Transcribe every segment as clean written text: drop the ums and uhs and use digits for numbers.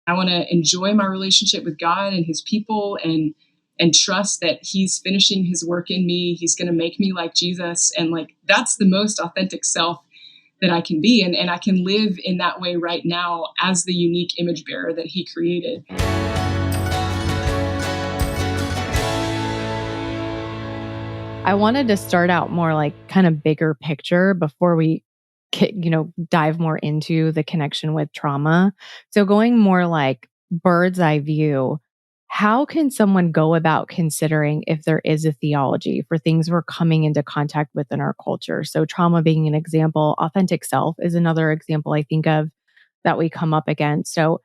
I want to enjoy my relationship with God and his people, and trust that he's finishing his work in me. He's going to make me like Jesus. And like, that's the most authentic self that I can be. And I can live in that way right now as the unique image bearer that he created. I wanted to start out more like kind of bigger picture before we dive more into the connection with trauma. So going more like bird's eye view, how can someone go about considering if there is a theology for things we're coming into contact with in our culture? So trauma being an example, authentic self is another example I think of that we come up against. So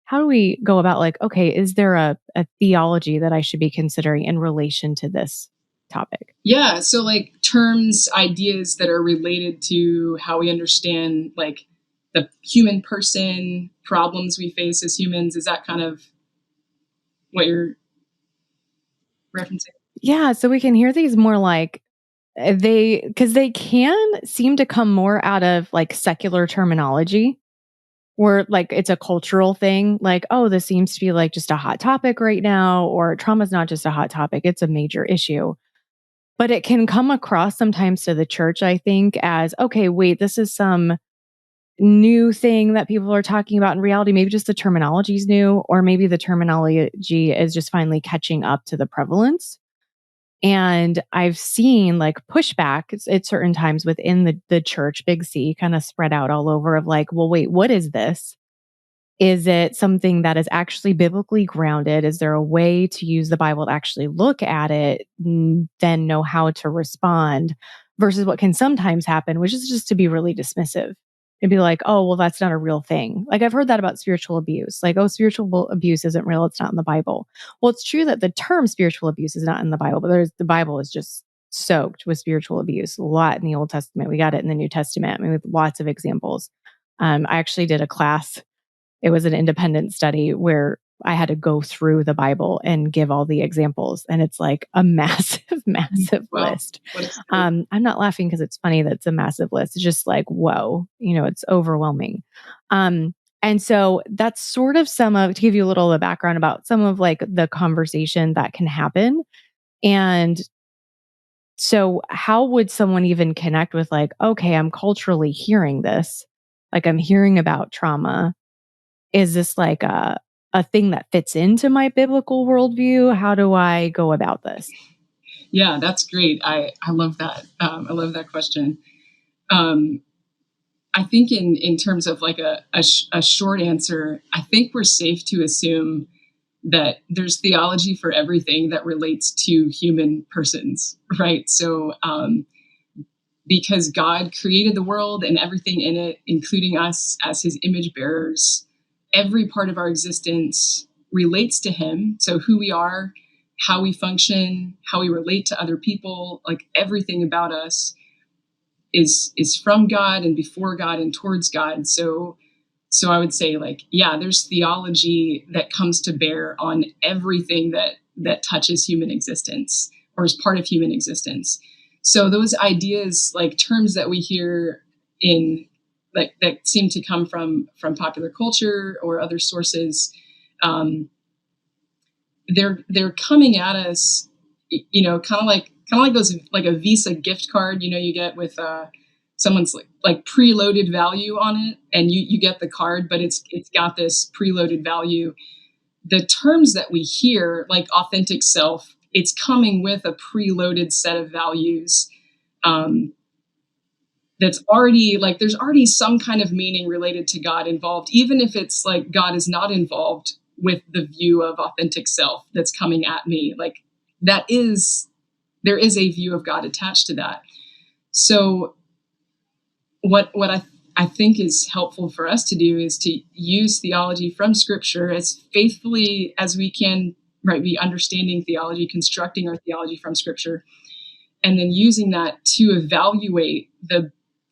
how do we go about like, okay, is there a theology that I should be considering in relation to this topic? Yeah. So like terms, ideas that are related to how we understand like the human person, problems we face as humans. Is that kind of what you're referencing? Yeah. So we can hear these more like because they can seem to come more out of like secular terminology where like it's a cultural thing. Like, oh, this seems to be like just a hot topic right now, or trauma's not just a hot topic, it's a major issue. But it can come across sometimes to the church, I think, as, okay, wait, this is some new thing that people are talking about in reality. Maybe just the terminology is new, or maybe the terminology is just finally catching up to the prevalence. And I've seen like pushback at certain times within the church, big C, kind of spread out all over of like, well, wait, what is this? Is it something that is actually biblically grounded? Is there a way to use the Bible to actually look at it, then know how to respond versus what can sometimes happen, which is just to be really dismissive and be like, oh, well, that's not a real thing. Like I've heard that about spiritual abuse. Like, oh, spiritual abuse isn't real. It's not in the Bible. Well, it's true that the term spiritual abuse is not in the Bible, but the Bible is just soaked with spiritual abuse. A lot in the Old Testament. We got it in the New Testament. I mean, with lots of examples. I actually did a class. It was an independent study where I had to go through the Bible and give all the examples. And it's like a massive, massive list. I'm not laughing because it's funny that it's a massive list. It's just like, whoa, it's overwhelming. And so that's sort of to give you a little of the background about some of like the conversation that can happen. And so how would someone even connect with like, okay, I'm culturally hearing this, like I'm hearing about trauma. Is this like a thing that fits into my biblical worldview? How do I go about this? Yeah, that's great. I love that. I love that question. I think in terms of like a short answer, I think we're safe to assume that there's theology for everything that relates to human persons, right? So because God created the world and everything in it, including us as his image bearers, every part of our existence relates to him. So who we are, how we function, how we relate to other people, like everything about us is from God and before God and towards God. So I would say like, yeah, there's theology that comes to bear on everything that touches human existence or is part of human existence. So those ideas, like terms that we hear in like that seem to come from popular culture or other sources, they're coming at us, kind of like those, like a Visa gift card, you get with someone's like preloaded value on it, and you get the card, but it's got this preloaded value. The terms that we hear, like authentic self, it's coming with a preloaded set of values. That's already like, there's already some kind of meaning related to God involved, even if it's like God is not involved with the view of authentic self that's coming at me. Like there is a view of God attached to that. So what I think is helpful for us to do is to use theology from Scripture as faithfully as we can, right? Be understanding theology, constructing our theology from Scripture, and then using that to evaluate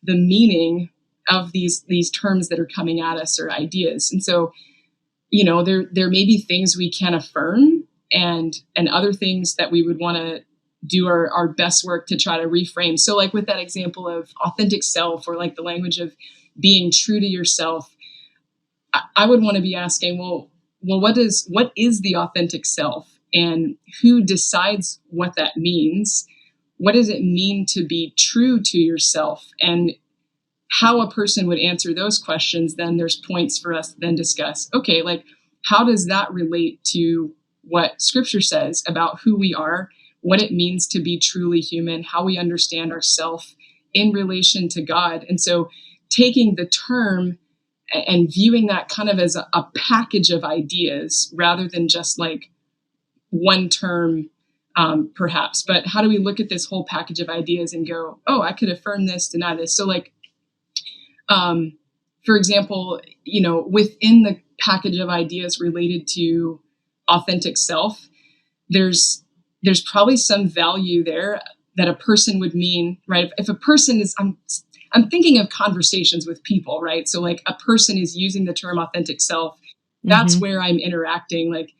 the meaning of these terms that are coming at us or ideas. And so, there may be things we can affirm and other things that we would want to do our best work to try to reframe. So like with that example of authentic self, or like the language of being true to yourself, I would want to be asking, well, well, what is the authentic self, and who decides what that means? What does it mean to be true to yourself? And how a person would answer those questions, then there's points for us to then discuss, okay, like, how does that relate to what scripture says about who we are, what it means to be truly human, how we understand ourselves in relation to God? And so taking the term and viewing that kind of as a package of ideas rather than just like one term, perhaps. But how do we look at this whole package of ideas and go, oh, I could affirm this, deny this? So, like, for example, within the package of ideas related to authentic self, there's probably some value there that a person would mean, right? If a person is, I'm thinking of conversations with people, right? So like a person is using the term authentic self, that's where I'm interacting. Like,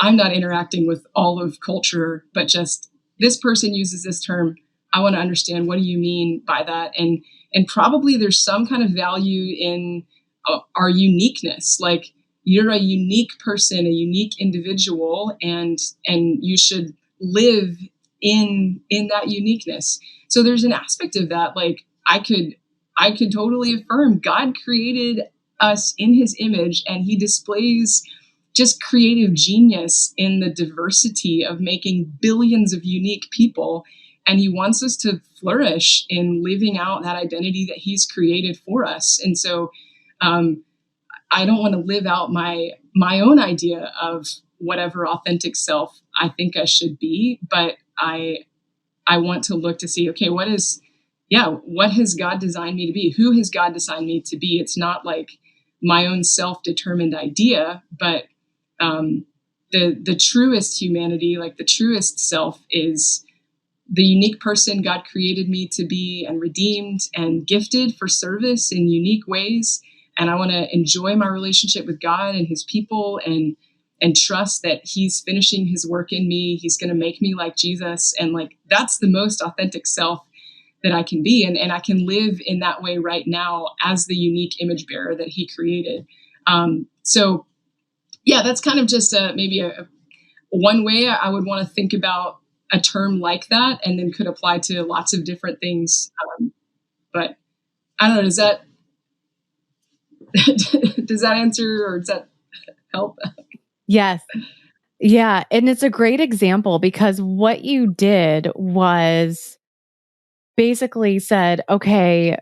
I'm not interacting with all of culture, but just this person uses this term. I want to understand, what do you mean by that? And probably there's some kind of value in our uniqueness. Like, you're a unique person, a unique individual, and you should live in that uniqueness. So there's an aspect of that. Like, I could totally affirm God created us in his image, and he displays just creative genius in the diversity of making billions of unique people. And he wants us to flourish in living out that identity that he's created for us. And so I don't want to live out my own idea of whatever authentic self I think I should be, but I want to look to see, okay, what has God designed me to be? Who has God designed me to be? It's not like my own self-determined idea, but the truest humanity, like the truest self, is the unique person God created me to be, and redeemed and gifted for service in unique ways. And I want to enjoy my relationship with God and his people, and trust that he's finishing his work in me. He's going to make me like Jesus. And like, that's the most authentic self that I can be. And I can live in that way right now as the unique image bearer that he created. So yeah, that's kind of just maybe a one way I would want to think about a term like that, and then could apply to lots of different things. But I don't know, does that does that answer, or does that help? Yes. Yeah. And it's a great example, because what you did was basically said, okay,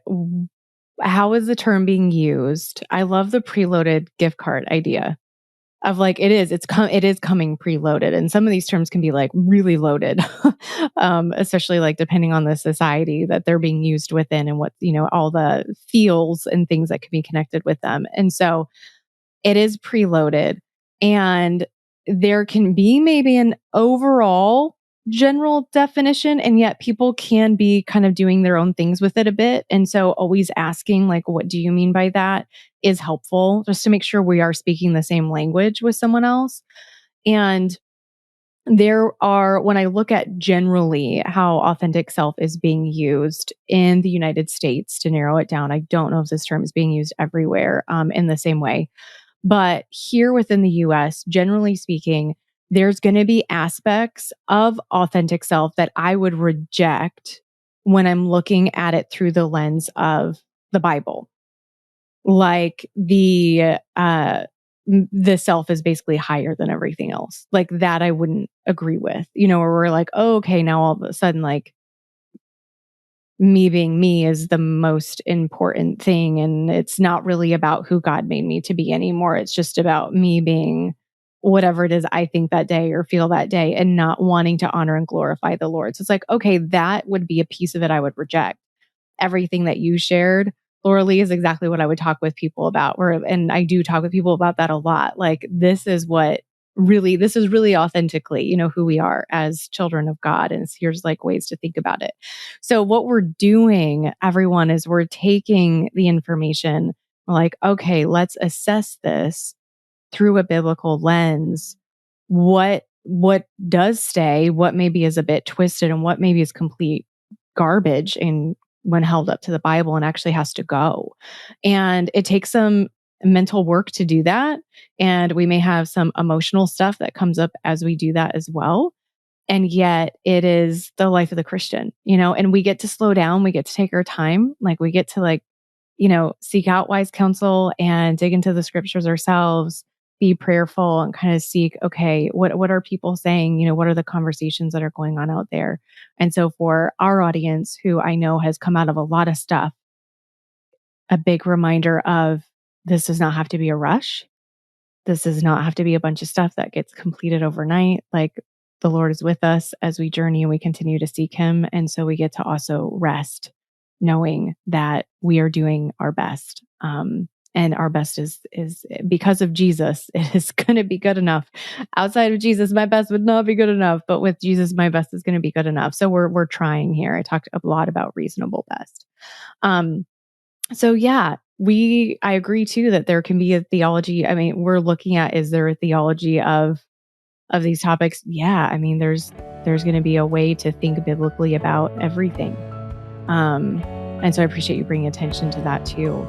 how is the term being used? I love the preloaded gift card idea of like, it is coming preloaded. And some of these terms can be like really loaded, especially like depending on the society that they're being used within, and what, all the feels and things that can be connected with them. And so it is preloaded, and there can be maybe an overall general definition, and yet people can be kind of doing their own things with it a bit. And so always asking, like, what do you mean by that, is helpful, just to make sure we are speaking the same language with someone else. And when I look at generally how authentic self is being used in the United States, to narrow it down, I don't know if this term is being used everywhere in the same way. But here within the US, generally speaking, there's going to be aspects of authentic self that I would reject when I'm looking at it through the lens of the Bible. Like the self is basically higher than everything else. Like that I wouldn't agree with, where we're like, oh, okay, now all of a sudden, like, me being me is the most important thing. And it's not really about who God made me to be anymore. It's just about me being whatever it is I think that day or feel that day, and not wanting to honor and glorify the Lord. So it's like, okay, that would be a piece of it I would reject. Everything that you shared, Laura Lee, is exactly what I would talk with people about. And I do talk with people about that a lot. Like, this is really authentically, who we are as children of God. And here's like ways to think about it. So what we're doing, everyone, is we're taking the information, we're like, okay, let's assess this through a biblical lens. What does stay, what maybe is a bit twisted, and what maybe is complete garbage and when held up to the Bible and actually has to go. And it takes some mental work to do that. And we may have some emotional stuff that comes up as we do that as well. And yet it is the life of the Christian, and we get to slow down. We get to take our time. Like we get to seek out wise counsel and dig into the scriptures ourselves, be prayerful and kind of seek, okay, what are people saying? What are the conversations that are going on out there? And so for our audience, who I know has come out of a lot of stuff, a big reminder of this does not have to be a rush. This does not have to be a bunch of stuff that gets completed overnight. Like the Lord is with us as we journey and we continue to seek him. And so we get to also rest knowing that we are doing our best. And our best is because of Jesus, it is going to be good enough. Outside of Jesus, my best would not be good enough, but with Jesus, my best is going to be good enough. So we're trying here. I talked a lot about reasonable best. So yeah, I agree too that there can be a theology. I mean, we're looking at, is there a theology of these topics? Yeah. I mean, there's going to be a way to think biblically about everything. And so I appreciate you bringing attention to that too.